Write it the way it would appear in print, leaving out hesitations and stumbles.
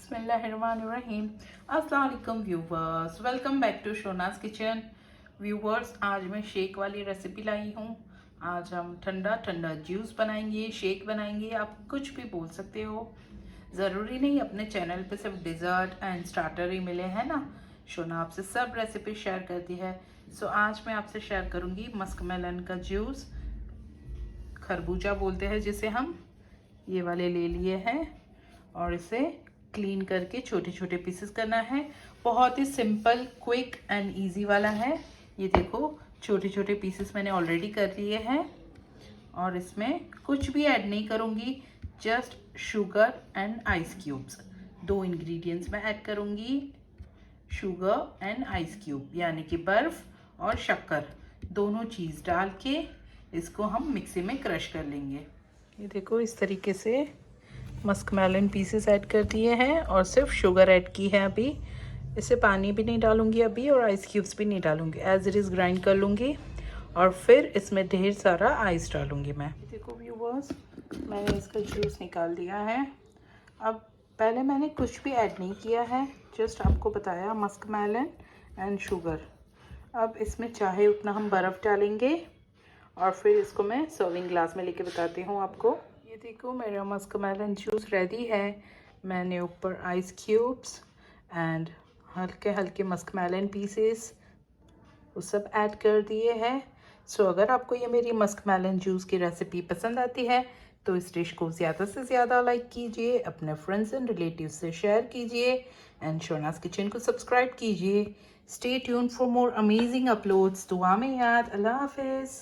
बिस्मिल्लाहिर्रहमानिर्रहीम। अस्सलाम वालेकुम viewers, welcome back to Shona's kitchen. Viewers, आज मैं शेक वाली रेसिपी लाई हूँ। आज हम ठंडा ठंडा जूस बनाएंगे, शेक बनाएंगे, आप कुछ भी बोल सकते हो। ज़रूरी नहीं अपने चैनल पे सिर्फ डिज़र्ट एंड स्टार्टर ही मिले हैं ना। शोना आपसे सब रेसिपी शेयर करती है। सो आज मैं आपसे शेयर करूँगी मस्क मेलन का जूस, खरबूजा बोलते हैं जिसे हम, ये वाले ले लिए हैं और इसे क्लीन करके छोटे छोटे पीसेस करना है। बहुत ही सिंपल, क्विक एंड इजी वाला है। ये देखो, छोटे छोटे पीसेस मैंने ऑलरेडी कर लिए हैं और इसमें कुछ भी ऐड नहीं करूँगी, just sugar and ice cubes. दो इंग्रेडिएंट्स मैं ऐड करूँगी, शुगर एंड आइस क्यूब, यानी कि बर्फ़ और शक्कर, दोनों चीज़ डाल के इसको हम मिक्सी में क्रश कर लेंगे। ये देखो, इस तरीके से मस्क मेलन पीसेस ऐड कर दिए हैं और सिर्फ शुगर ऐड की है अभी। इसे पानी भी नहीं डालूंगी अभी और आइस क्यूब्स भी नहीं डालूंगी, एज इट इज़ ग्राइंड कर लूँगी और फिर इसमें ढेर सारा आइस डालूंगी मैं। देखो व्यूवर्स, मैंने इसका जूस निकाल दिया है। अब पहले मैंने कुछ भी ऐड नहीं किया है, जस्ट आपको बताया मस्क मेलन एंड शुगर। अब इसमें चाहे उतना हम बर्फ़ डालेंगे और फिर इसको मैं सर्विंग ग्लास में लेके बताती हूँ आपको। ये देखो, मेरा मस्क मेलन जूस रेडी है। मैंने ऊपर आइस क्यूब्स एंड हल्के हल्के मस्क मेलन पीसेस वो सब ऐड कर दिए हैं। सो अगर आपको ये मेरी मस्क मेलन जूस की रेसिपी पसंद आती है तो इस डिश को ज़्यादा से ज़्यादा लाइक कीजिए, अपने फ्रेंड्स एंड रिलेटिव्स से शेयर कीजिए एंड शोनास किचन को सब्सक्राइब कीजिए। Stay tuned for more amazing uploads. दुआ में याद। अल्लाह हाफिज़।